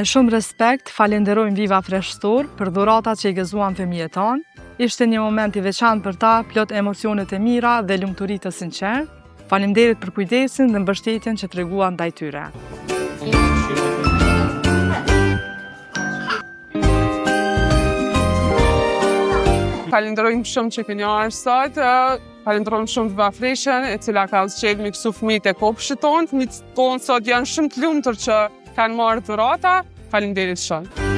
Me shumë respekt, falenderojmë Viva Fresh Store për dhuratat që i gëzuan fëmijët tonë. Ishte një moment i veçantë për ta, plot emocionet e mira dhe lumturi të sinqertë. Faleminderit për kujdesin dhe mbështetjen që treguan ndaj tyre. Falenderojmë shumë që keni ardhur sot. Falenderojmë shumë Viva Freshen, e cila ka zgjedhur me kësu fëmijët e kopshtit tonë. Fëmijët tonë sot janë shumë të lumtur që kanë marrë dhurata. Faleminderit shumë.